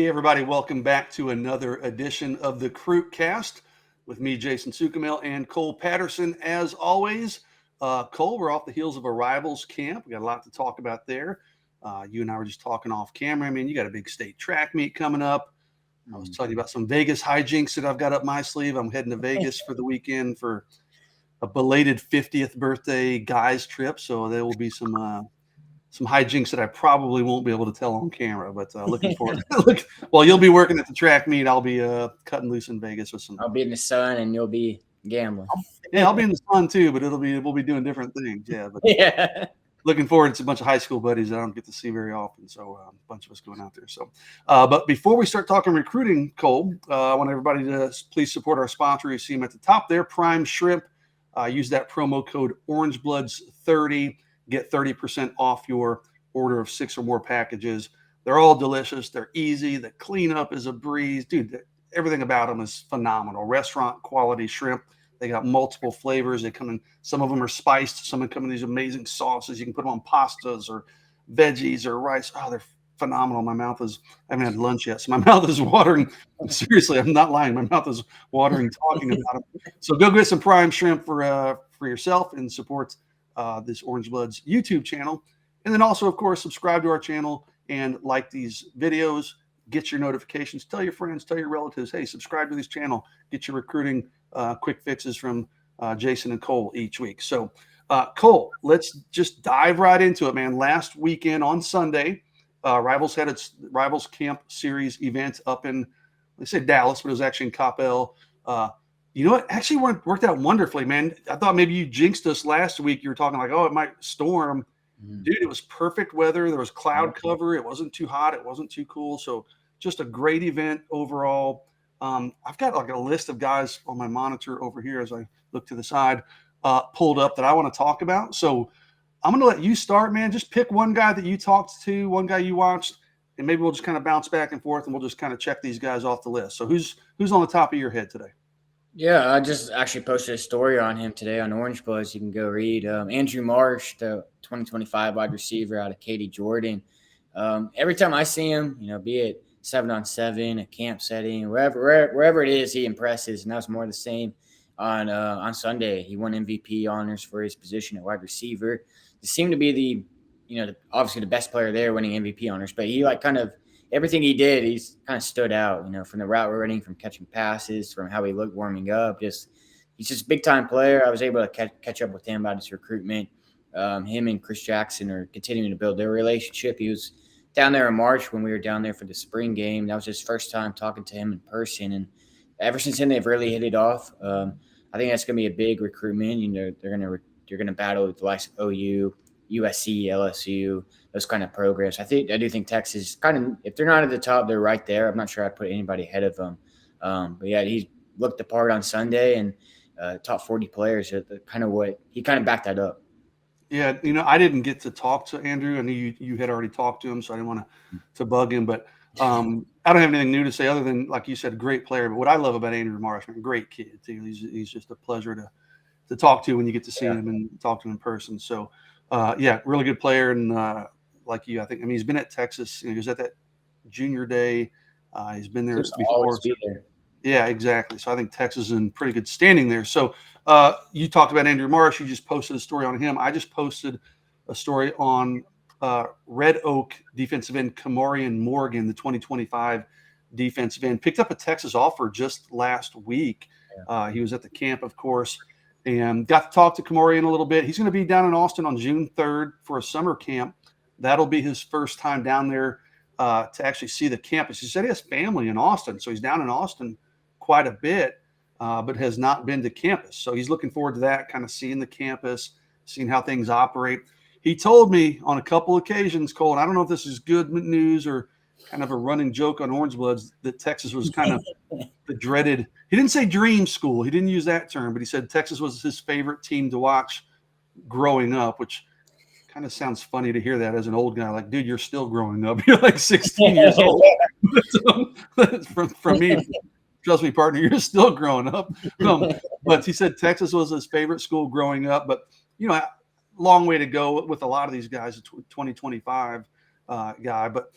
Hey, everybody. Welcome back to another edition of the CruitCast with me, Jason Sukamel, and Cole Patterson. As always, Cole, we're off the heels of a Rivals camp. We got a lot to talk about there. You and I were just talking off camera. I mean, you got a big state track meet coming up. I was telling you about some Vegas hijinks that I've got up my sleeve. I'm heading to Vegas for the weekend for a belated 50th birthday guys trip. So there will be some hijinks that I probably won't be able to tell on camera, but looking forward. Well, you'll be working at the track meet. I'll be cutting loose in Vegas with some. I'll be in the sun and you'll be gambling. Yeah, I'll be in the sun too, but we'll be doing different things. Yeah, but yeah. Looking forward to a bunch of high school buddies that I don't get to see very often. So a bunch of us going out there. So, but before we start talking recruiting, Cole, I want everybody to please support our sponsor. You see them at the top there, Prime Shrimp. Use that promo code OrangeBloods30. Get 30% off your order of 6 or more packages. They're all delicious. They're easy. The cleanup is a breeze. Dude, everything about them is phenomenal. Restaurant quality shrimp. They got multiple flavors. They come in, some of them are spiced. Some of them come in these amazing sauces. You can put them on pastas or veggies or rice. Oh, they're phenomenal. I haven't had lunch yet, so my mouth is watering. Seriously, I'm not lying. My mouth is watering talking about them. So go get some Prime Shrimp for yourself and support this Orange Bloods YouTube channel. And then also, of course, subscribe to our channel and like these videos. Get your notifications. Tell your friends, tell your relatives, hey, subscribe to this channel. Get your recruiting quick fixes from Jason and Cole each week. So, Cole, let's just dive right into it, man. Last weekend on Sunday, Rivals had its Rivals Camp Series event up in, they say Dallas, but it was actually in Coppell. You know what? Actually worked out wonderfully, man. I thought maybe you jinxed us last week. You were talking like, oh, it might storm. Dude, it was perfect weather. There was cloud cover. It wasn't too hot. It wasn't too cool. So just a great event overall. I've got like a list of guys on my monitor over here as I look to the side pulled up that I want to talk about. So I'm going to let you start, man. Just pick one guy that you talked to, one guy you watched, and maybe we'll just kind of bounce back and forth and we'll just kind of check these guys off the list. So who's on the top of your head today? Yeah, I just actually posted a story on him today on Orange Bloods. You can go read. Andrew Marsh, the 2025 wide receiver out of Katy, Jordan. Every time I see him, be it 7-on-7, a camp setting, wherever it is, he impresses, and that was more the same on Sunday. He won MVP honors for his position at wide receiver. He seemed to be obviously the best player there, winning MVP honors, but he everything he did, he's kind of stood out, from the route running, from catching passes, from how he looked warming up. He's just a big-time player. I was able to catch up with him about his recruitment. Him and Chris Jackson are continuing to build their relationship. He was down there in March when we were down there for the spring game. That was his first time talking to him in person. And ever since then, they've really hit it off. I think that's going to be a big recruitment. They're going to battle with the likes of OU, USC, LSU, those kind of programs. I do think Texas if they're not at the top, they're right there. I'm not sure I'd put anybody ahead of them. But yeah, he looked the part on Sunday and top 40 players. He kind of backed that up. Yeah, I didn't get to talk to Andrew. I knew you had already talked to him, so I didn't want to bug him. But I don't have anything new to say other than, like you said, great player. But what I love about Andrew Marsh, man, great kid too. He's just a pleasure to talk to when you get to see him and talk to him in person. So, yeah, really good player. And like you, he's been at Texas. He was at that junior day. He's been there before. Yeah, exactly. So I think Texas is in pretty good standing there. So you talked about Andrew Marsh. You just posted a story on him. I just posted a story on Red Oak defensive end Kamarian Morgan, the 2025 defensive end. Picked up a Texas offer just last week. He was at the camp, of course, and got to talk to Kamarian a little bit. He's going to be down in Austin on June 3rd for a summer camp. That'll be his first time down there to actually see the campus. He said he has family in Austin, so he's down in Austin quite a bit, but has not been to campus. So he's looking forward to that, kind of seeing the campus, seeing how things operate. He told me on a couple occasions, Cole, and I don't know if this is good news or kind of a running joke on Orange Bloods, that Texas was kind of the dreaded – he didn't say dream school. He didn't use that term, but he said Texas was his favorite team to watch growing up, which kind of sounds funny to hear that as an old guy. Like, dude, you're still growing up. You're like 16 years old. From me, trust me, partner, you're still growing up. But he said Texas was his favorite school growing up. But, long way to go with a lot of these guys, a 2025 guy. But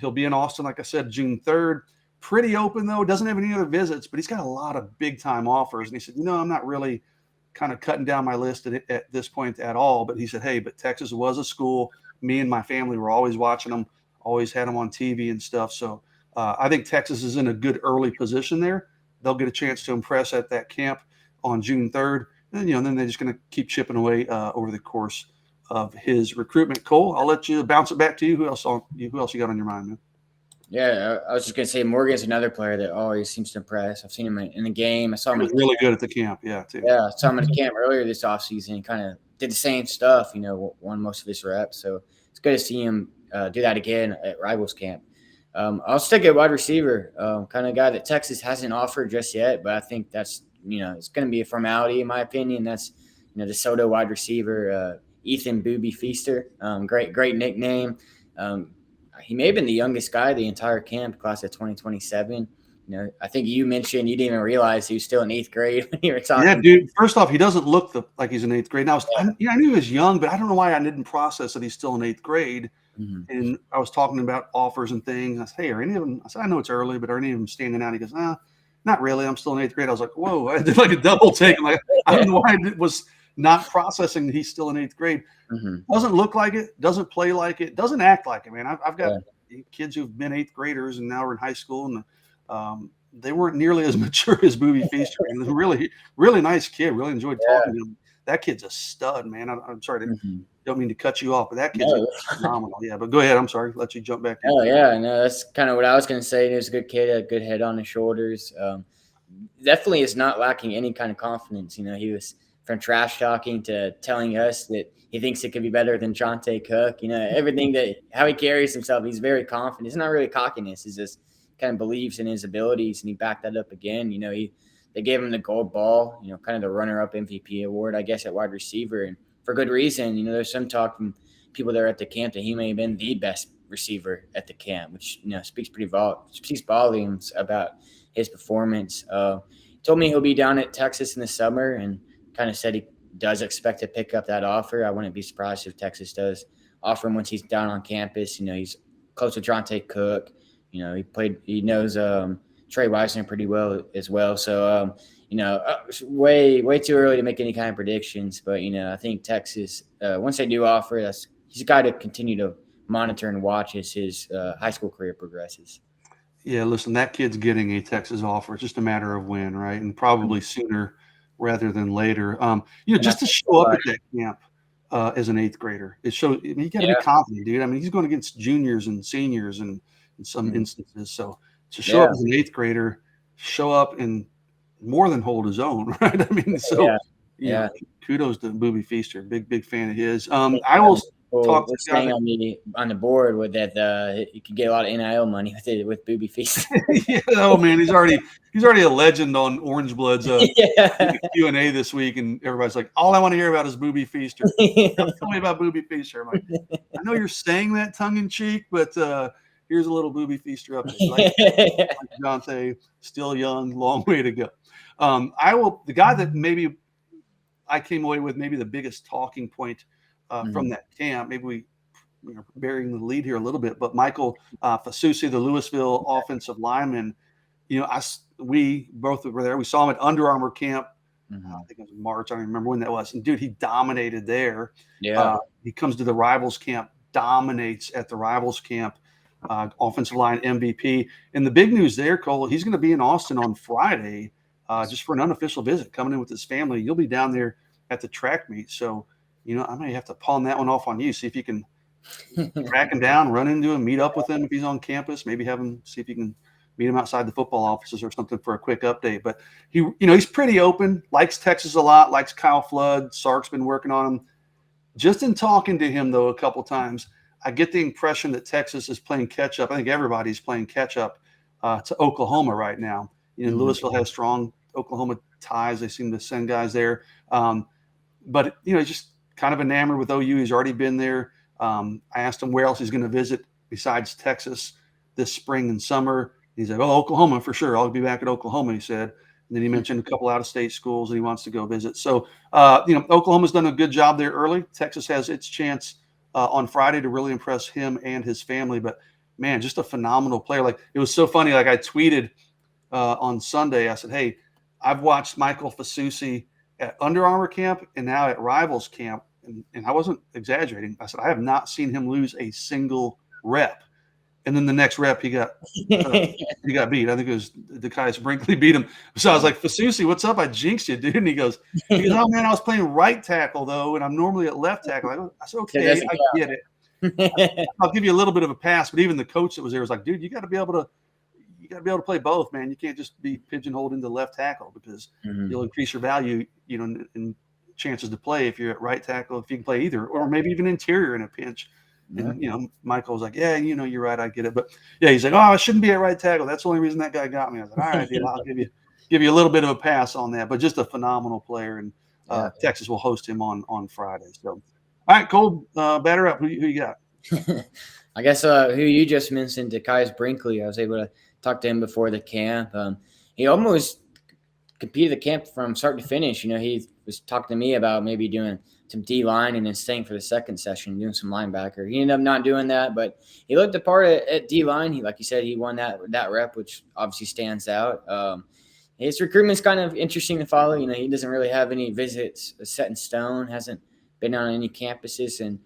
He'll be in Austin, like I said, June 3rd. Pretty open, though. Doesn't have any other visits, but he's got a lot of big-time offers. And he said, I'm not really kind of cutting down my list at this point at all. But he said, hey, but Texas was a school. Me and my family were always watching them, always had them on TV and stuff. So I think Texas is in a good early position there. They'll get a chance to impress at that camp on June 3rd. And, then they're just going to keep chipping away over the course of his recruitment. Cole, I'll let you bounce it back to you. Who else you got on your mind, man? Yeah, I was just going to say Morgan's another player that always seems to impress. I've seen him in the game. I saw him. He was really good at the camp, too. Yeah, I saw him at the camp earlier this offseason. He kind of did the same stuff, won most of his reps. So it's good to see him do that again at Rivals camp. I'll stick at wide receiver, kind of guy that Texas hasn't offered just yet, but I think that's, it's going to be a formality in my opinion. That's, DeSoto wide receiver, Ethan Booby Feaster. Great nickname. He may have been the youngest guy the entire camp, class of 2027. I think you mentioned you didn't even realize he was still in 8th grade when you were talking. Yeah, dude. First off, he doesn't look like he's in 8th grade. Now, I knew he was young, but I don't know why I didn't process that he's still in 8th grade. Mm-hmm. And I was talking about offers and things. I said, hey, are any of them? I said, I know it's early, but are any of them standing out? He goes, not really. I'm still in 8th grade. I was like, whoa. I did like a double take. I'm like, I don't know why I was not processing that he's still in 8th grade. Mm-hmm. Doesn't look like it. Doesn't play like it. Doesn't act like it, man. I've got kids who've been 8th graders and now are in high school, and they weren't nearly as mature as Booby Feaster. And really, really nice kid. Really enjoyed talking to him. That kid's a stud, man. I'm sorry, don't mean to cut you off, but that kid's phenomenal. Yeah, but go ahead. I'm sorry. Let you jump back. Oh, yeah. No, that's kind of what I was going to say. He was a good kid, had a good head on his shoulders. Definitely is not lacking any kind of confidence. He was from trash talking to telling us that he thinks it could be better than Jonte Cook. Everything how he carries himself, he's very confident. It's not really cockiness. He's just kind of believes in his abilities, and he backed that up again. They gave him the gold ball, kind of the runner-up MVP award, I guess, at wide receiver, and for good reason. There's some talk from people there at the camp that he may have been the best receiver at the camp, which speaks volumes about his performance. Told me he'll be down at Texas in the summer, and kind of said he does expect to pick up that offer. I wouldn't be surprised if Texas does offer him once he's down on campus. He's close to Jonte Cook. He knows Trey Weisner pretty well as well. So, way too early to make any kind of predictions. But, I think Texas, once they do offer, he's a guy to continue to monitor and watch as his high school career progresses. Yeah, listen, that kid's getting a Texas offer. It's just a matter of when, right? And probably sooner rather than later. Just to show up at that camp as an 8th grader, it shows. You got to be confident, dude. He's going against juniors and seniors and in some instances. So to show up as an 8th grader, show up and more than hold his own, right? Kudos to Booby Feaster. Big fan of his. I will talk to staying on the board with that. You could get a lot of NIL money with Booby Feaster. Man, he's already a legend on Orange Blood's Q&A this week, and everybody's like, all I want to hear about is Booby Feaster. Tell me about Booby Feaster. I'm like, I know you're saying that tongue in cheek, but here's a little Booby Feaster up there. Like Jonte, still young, long way to go. The guy that maybe I came away with maybe the biggest talking point from that camp, maybe we're burying the lead here a little bit, but Michael Fasusi, the Louisville offensive lineman, we both were there. We saw him at Under Armour camp. I think it was March. I don't remember when that was. And dude, he dominated there. Yeah. He comes to the Rivals camp, dominates at the Rivals camp. Offensive line MVP. And the big news there, Cole, he's going to be in Austin on Friday just for an unofficial visit, coming in with his family. You'll be down there at the track meet. So, I may have to pawn that one off on you, see if you can track him down, run into him, meet up with him if he's on campus, maybe have him, see if you can meet him outside the football offices or something for a quick update. But he's pretty open, likes Texas a lot, likes Kyle Flood. Sark's been working on him. Just in talking to him, though, a couple times, I get the impression that Texas is playing catch up. I think everybody's playing catch up to Oklahoma right now. Louisville has strong Oklahoma ties. They seem to send guys there. But he's just kind of enamored with OU. He's already been there. I asked him where else he's going to visit besides Texas this spring and summer. He's like, Oklahoma for sure. I'll be back at Oklahoma, he said. And then he mentioned a couple out-of-state schools that he wants to go visit. So, Oklahoma's done a good job there early. Texas has its chance on Friday to really impress him and his family. But man, just a phenomenal player. Like, it was so funny. Like, I tweeted on Sunday, I said, hey, I've watched Michael Fasusi at Under Armour camp and now at Rivals camp. And I wasn't exaggerating. I said, I have not seen him lose a single rep. And then the next rep, he got beat. I think it was Decaius Brinkley beat him. So I was like, Fasusi, what's up? I jinxed you, dude. And he goes, oh, man, I was playing right tackle, though, and I'm normally at left tackle. I said, okay, I get it. I'll give you a little bit of a pass. But even the coach that was there was like, dude, you got to be able to play both, man. You can't just be pigeonholed into left tackle because you'll increase your value, in chances to play if you're at right tackle, if you can play either, or maybe even interior in a pinch. And, Michael was like, yeah, you're right. I get it. But yeah, he's like, oh, I shouldn't be at right tackle. That's the only reason that guy got me. I was like, all right, dude, I'll give you a little bit of a pass on that, but just a phenomenal player. And Texas will host him on Friday. So, all right, Cole, batter up. Who you got? I guess who you just mentioned, Decaius Brinkley. I was able to talk to him before the camp. He almost competed the camp from start to finish. He was talking to me about maybe doing some D-line and then staying for the second session, doing some linebacker. He ended up not doing that, but he looked the part at D-line. Like you said, he won that rep, which obviously stands out. His recruitment's kind of interesting to follow. He doesn't really have any visits set in stone, hasn't been on any campuses in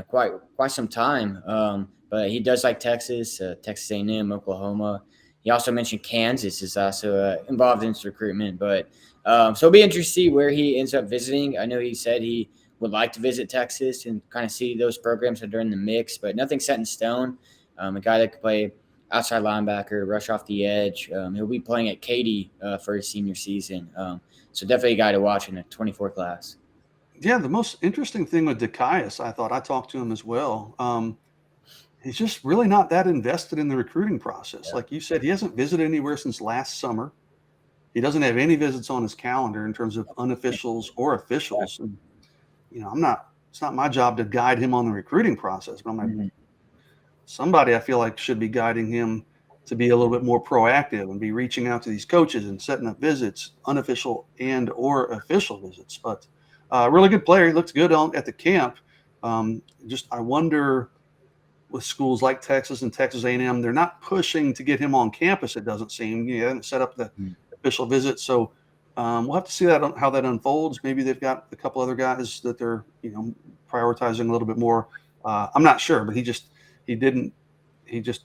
quite some time. But he does like Texas, Texas A&M, Oklahoma. He also mentioned Kansas is also involved in his recruitment. But so it'll be interesting to see where he ends up visiting. I know he said he would like to visit Texas and kind of see those programs that are in the mix, but nothing set in stone. A guy that could play outside linebacker, rush off the edge. He'll be playing at Katy for his senior season. So definitely a guy to watch in the 24 class. Yeah, the most interesting thing with Decaius, I talked to him as well. He's just really not that invested in the recruiting process. Yeah. Like you said, he hasn't visited anywhere since last summer. He doesn't have any visits on his calendar in terms of unofficials or officials. And, it's not my job to guide him on the recruiting process, but somebody I feel like should be guiding him to be a little bit more proactive and be reaching out to these coaches and setting up visits, unofficial and or official visits. But really good player. He looks good at the camp. I wonder with schools like Texas and Texas A&M, they're not pushing to get him on campus, it doesn't seem. They haven't set up the official visit. So we'll have to see how that unfolds. Maybe they've got a couple other guys that they're prioritizing a little bit more. I'm not sure, but he just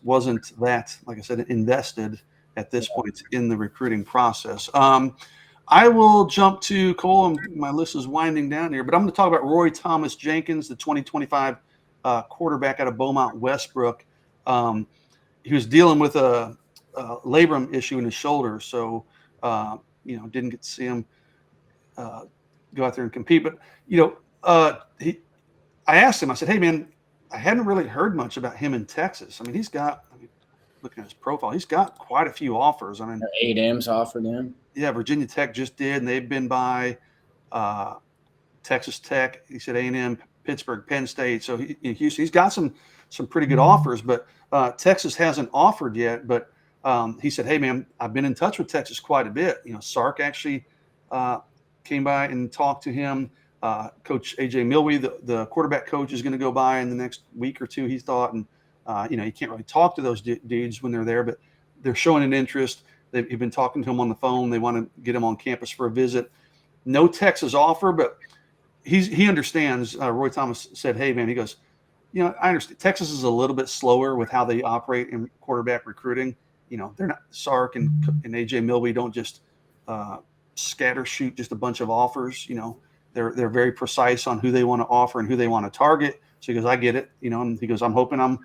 wasn't that, like I said, invested at this point in the recruiting process. I will jump to Cole, and my list is winding down here, but I'm going to talk about Roy Thomas Jenkins, the 2025 quarterback out of Beaumont Westbrook. He was dealing with a labrum issue in his shoulder, so didn't get to see him go out there and compete. But I asked him. I said, "Hey, man, I hadn't really heard much about him in Texas. I mean, looking at his profile, he's got quite a few offers. I mean, A&M's offered him. Yeah, Virginia Tech just did, and they've been by Texas Tech. He said A&M, Pittsburgh, Penn State. So Houston, he's got some pretty good offers, but Texas hasn't offered yet. But he said, "Hey, man, I've been in touch with Texas quite a bit. Sark actually came by and talked to him. Coach A.J. Milwee, the quarterback coach, is going to go by in the next week or two, he thought. And, you can't really talk to those dudes when they're there, but they're showing an interest. They've been talking to him on the phone. They want to get him on campus for a visit. No Texas offer, but he understands." Roy Thomas said, "Hey, man," he goes, "I understand Texas is a little bit slower with how they operate in quarterback recruiting. They're not Sark and A.J. Milwee don't just scatter shoot just a bunch of offers. They're very precise on who they want to offer and who they want to target." So he goes, "I get it." And he goes, "I'm hoping I'm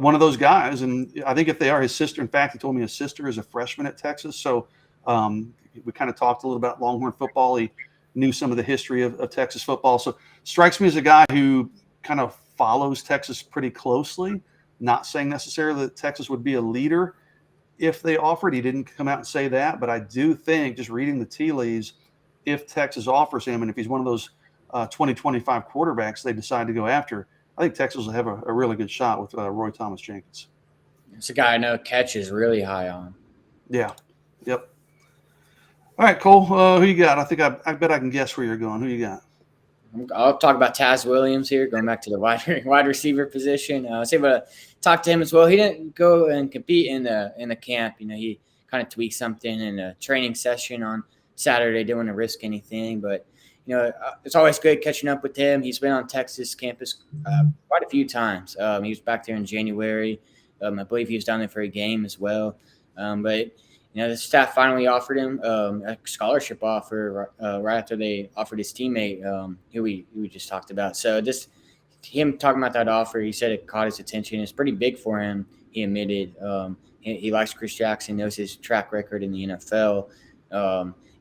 one of those guys." And I think if they are, his sister, in fact, he told me his sister is a freshman at Texas. So we kind of talked a little about Longhorn football. He knew some of the history of Texas football. So strikes me as a guy who kind of follows Texas pretty closely, not saying necessarily that Texas would be a leader if they offered. He didn't come out and say that, but I do think, just reading the tea leaves, if Texas offers him and if he's one of those 2025 quarterbacks they decide to go after, I think Texas will have a really good shot with Roy Thomas Jenkins. It's a guy I know Catch is really high on. Yeah. Yep. All right, Cole, who you got? I bet I can guess where you're going. Who you got? I'll talk about Taz Williams here, going back to the wide receiver position. I was able to talk to him as well. He didn't go and compete in the camp. He kind of tweaked something in a training session on Saturday. Didn't want to risk anything, but it's always good catching up with him. He's been on Texas campus quite a few times. He was back there in January. I believe he was down there for a game as well. But the staff finally offered him a scholarship offer right after they offered his teammate, who we just talked about. So just him talking about that offer, he said it caught his attention. It's pretty big for him, he admitted. He likes Chris Jackson, knows his track record in the NFL.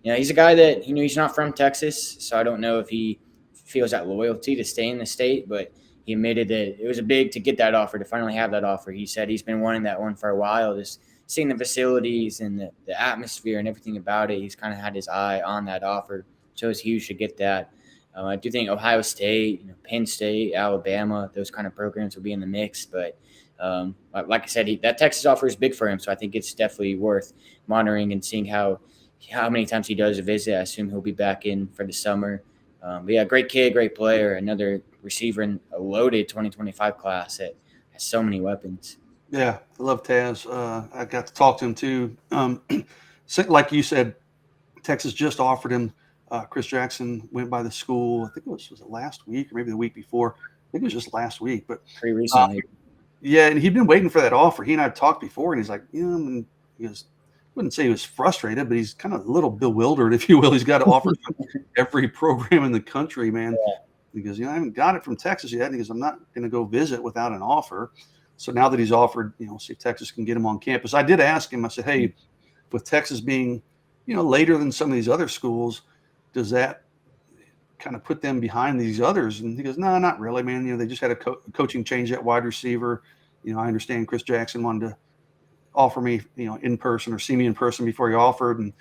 He's a guy that, he's not from Texas, so I don't know if he feels that loyalty to stay in the state, but he admitted that it was big to get that offer, to finally have that offer. He said he's been wanting that one for a while, just seeing the facilities and the atmosphere and everything about it. He's kind of had his eye on that offer, so it's huge to get that. I do think Ohio State, Penn State, Alabama, those kind of programs will be in the mix, but like I said, that Texas offer is big for him, so I think it's definitely worth monitoring and seeing how many times he does a visit. I assume he'll be back in for the summer. But yeah, great kid, great player, another receiver in a loaded 2025 class that has so many weapons. Yeah, I love Taz. I got to talk to him too. Like you said, Texas just offered him. Chris Jackson went by the school. I think was it last week or maybe the week before. I think it was just last week, but pretty recently. Yeah, and he'd been waiting for that offer. He and I talked before, and he's like, and he goes, wouldn't say he was frustrated, but he's kind of a little bewildered, if you will. He's got offers from every program in the country, man. Yeah. He goes, I haven't got it from Texas yet. And he goes, I'm not going to go visit without an offer. So now that he's offered, see if Texas can get him on campus. I did ask him, I said, hey, with Texas being, later than some of these other schools, does that kind of put them behind these others? And he goes, no, not really, man. They just had a coaching change at wide receiver. I understand Chris Jackson wanted to offer me, in person or see me in person before he offered. And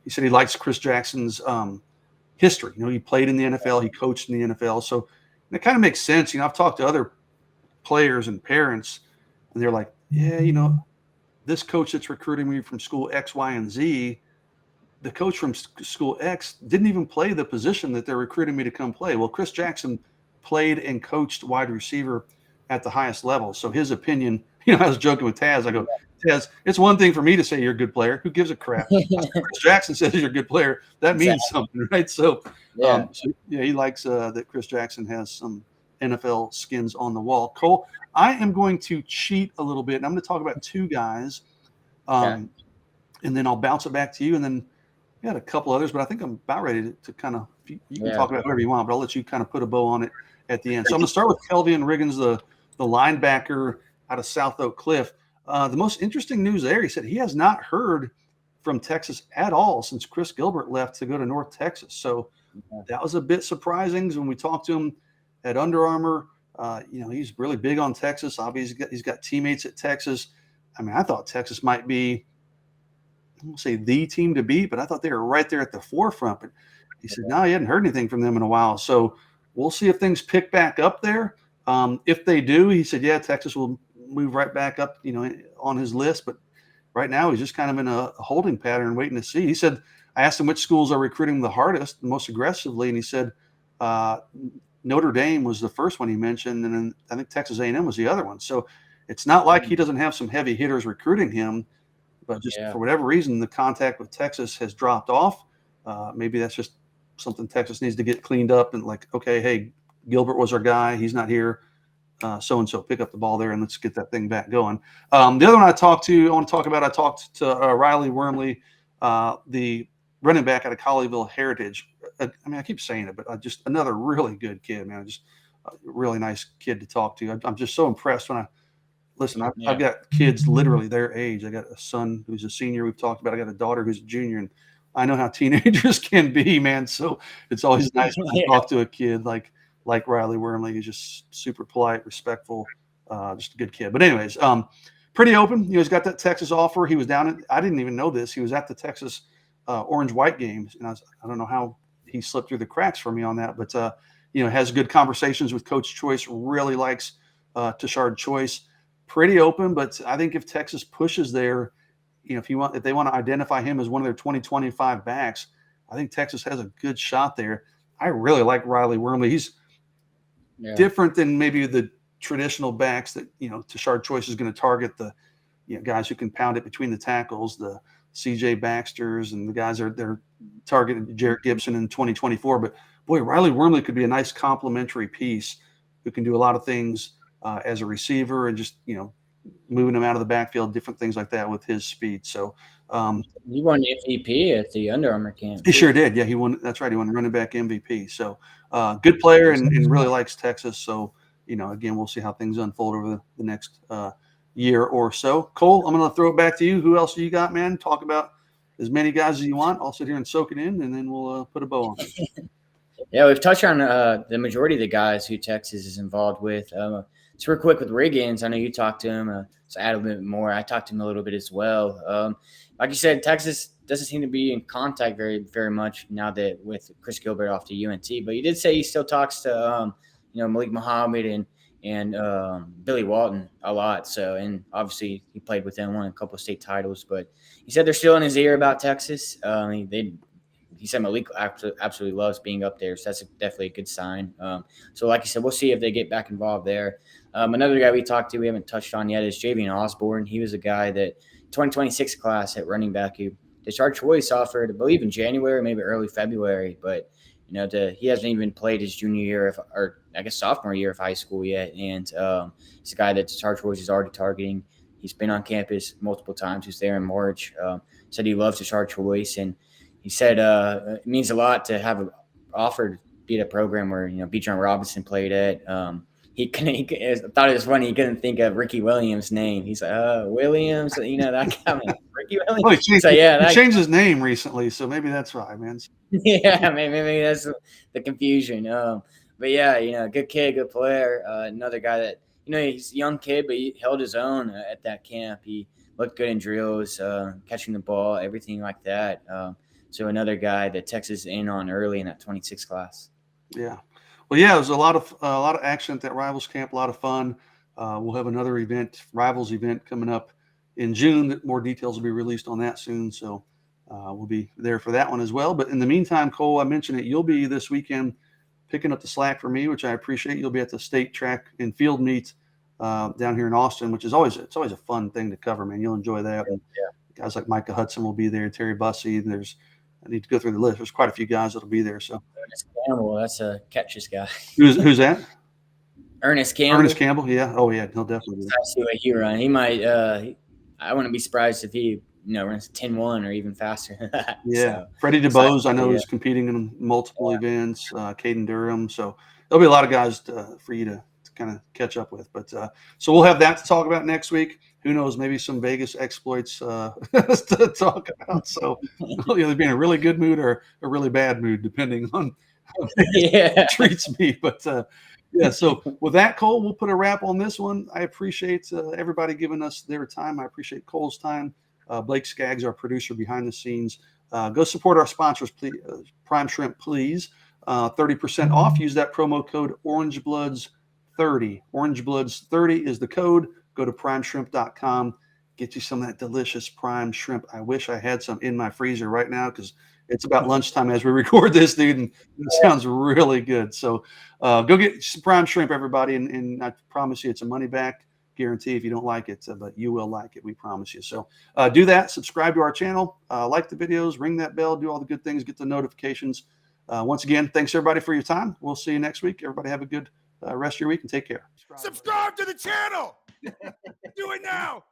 he said he likes Chris Jackson's history. He played in the NFL, he coached in the NFL. So it kind of makes sense. I've talked to other players and parents, and they're like, yeah, this coach that's recruiting me from school X, Y, and Z, the coach from school X didn't even play the position that they're recruiting me to come play. Well, Chris Jackson played and coached wide receiver at the highest level. So his opinion, I was joking with Taz. I go, Taz, it's one thing for me to say you're a good player. Who gives a crap? Chris Jackson says you're a good player. That means something, right? So, he likes that Chris Jackson has some NFL skins on the wall. Cole, I am going to cheat a little bit, and I'm going to talk about two guys, and then I'll bounce it back to you, and then you had a couple others, but I think I'm about ready to kind of – you can talk about whatever you want, but I'll let you kind of put a bow on it at the end. So I'm going to start with Kelvin Riggins, the linebacker out of South Oak Cliff. The most interesting news there, he said he has not heard from Texas at all since Chris Gilbert left to go to North Texas. So that was a bit surprising when we talked to him at Under Armour. He's really big on Texas. Obviously, he's got teammates at Texas. I mean, I thought Texas might be, I won't say the team to beat, but I thought they were right there at the forefront. But he said, no, he hadn't heard anything from them in a while. So we'll see if things pick back up there. If they do, he said, Texas will move right back up, on his list. But right now he's just kind of in a holding pattern, waiting to see. He said, I asked him which schools are recruiting the hardest, the most aggressively, and he said Notre Dame was the first one he mentioned, and then I think Texas A&M was the other one. So it's not like he doesn't have some heavy hitters recruiting him, but just for whatever reason, the contact with Texas has dropped off. Maybe that's just something Texas needs to get cleaned up and like, okay, hey, Gilbert was our guy. He's not here. So-and-so pick up the ball there and let's get that thing back going. The other one I talked to Riley Wormley, the running back out of Colleyville Heritage. I keep saying it, but just another really good kid, man. Just a really nice kid to talk to. I'm just so impressed when I listen. I've got kids literally their age. I got a son who's a senior we've talked about. I got a daughter who's a junior, and I know how teenagers can be, man. So it's always nice to talk to a kid like Riley Wormley. He's just super polite, respectful, just a good kid. But anyways, pretty open. He's got that Texas offer. He was down I didn't even know this. He was at the Texas Orange-White games, and I don't know how he slipped through the cracks for me on that, but has good conversations with Coach Choice. Really likes Tashard Choice. Pretty open, but I think if Texas pushes there, if they want to identify him as one of their 2025 backs, I think Texas has a good shot there. I really like Riley Wormley. He's different than maybe the traditional backs that, Tashard Choice is going to target the guys who can pound it between the tackles, the CJ Baxters and the guys they're targeting Jarrett Gibson in 2024. But boy, Riley Wormley could be a nice complementary piece who can do a lot of things as a receiver and just, moving him out of the backfield, different things like that with his speed. So he won MVP at the Under Armour camp. He sure did. Yeah, he won. That's right. He won running back MVP. So good player and really likes Texas. So, again, we'll see how things unfold over the next year or so. Cole, I'm going to throw it back to you. Who else do you got, man? Talk about as many guys as you want. I'll sit here and soak it in, and then we'll put a bow on it. Yeah, we've touched on the majority of the guys who Texas is involved with. So real quick with Riggins, I know you talked to him. So add a bit more. I talked to him a little bit as well. Like you said, Texas doesn't seem to be in contact very, very much now that with Chris Gilbert off to UNT. But you did say he still talks to Malik Muhammad and Billy Walton a lot. So, and obviously he played with them, won a couple of state titles. But he said they're still in his ear about Texas. He said Malik absolutely loves being up there, so that's definitely a good sign. So like you said, we'll see if they get back involved there. Another guy we talked to, we haven't touched on yet, is Javian Osborne. He was a guy that 2026 class at running back who Tashard Choice offered, I believe, in January, maybe early February. But, he hasn't even played his junior year or I guess sophomore year of high school yet. And he's a guy that Tashard Choice is already targeting. He's been on campus multiple times. He was there in March. Said he loves Tashard Choice. And he said it means a lot to have an offer to be at a program where, Bijan Robinson played at. He thought it was funny. He couldn't think of Ricky Williams' name. He's like, Williams, that guy, Ricky Williams. Oh, he changed his name recently, so maybe that's why, man. Yeah, maybe that's the confusion. But yeah, good kid, good player. Another guy that, he's a young kid, but he held his own at that camp. He looked good in drills, catching the ball, everything like that. So another guy that Texas is in on early in that 26 class. Yeah. Well, yeah, there's a lot of action at that Rivals camp, a lot of fun. We'll have another Rivals event coming up in June. More details will be released on that soon. So we'll be there for that one as well. But in the meantime, Cole, I mentioned it. You'll be this weekend picking up the slack for me, which I appreciate. You'll be at the state track and field meet down here in Austin, which is always a fun thing to cover, man. You'll enjoy that. And guys like Micah Hudson will be there, Terry Bussey. I need to go through the list. There's quite a few guys that'll be there. So Ernest Campbell, that's a catches guy. Who's that? Ernest Campbell. Ernest Campbell, yeah. Oh yeah, he'll definitely. I see what he run. He might. I wouldn't be surprised if he runs 10-1 or even faster than that. Yeah, so, Freddie DeBose, I know, is competing in multiple events. Caden Durham, so there'll be a lot of guys for you to kind of catch up with. But so we'll have that to talk about next week. Who knows? Maybe some Vegas exploits to talk about. So you'll either be in a really good mood or a really bad mood, depending on how it treats me. But yeah. So with that, Cole, we'll put a wrap on this one. I appreciate everybody giving us their time. I appreciate Cole's time. Blake Skaggs, our producer behind the scenes. Go support our sponsors, please. Prime Shrimp, please. 30% off. Use that promo code OrangeBloods30. OrangeBloods30 is the code. Go to primeshrimp.com. Get you some of that delicious prime shrimp. I wish I had some in my freezer right now because it's about lunchtime as we record this, dude, and it sounds really good. So go get some prime shrimp, everybody, and I promise you it's a money-back guarantee if you don't like it, but you will like it, we promise you. So do that. Subscribe to our channel. Like the videos. Ring that bell. Do all the good things. Get the notifications. Once again, thanks, everybody, for your time. We'll see you next week. Everybody have a good rest of your week and take care. Subscribe to the channel. Do it now.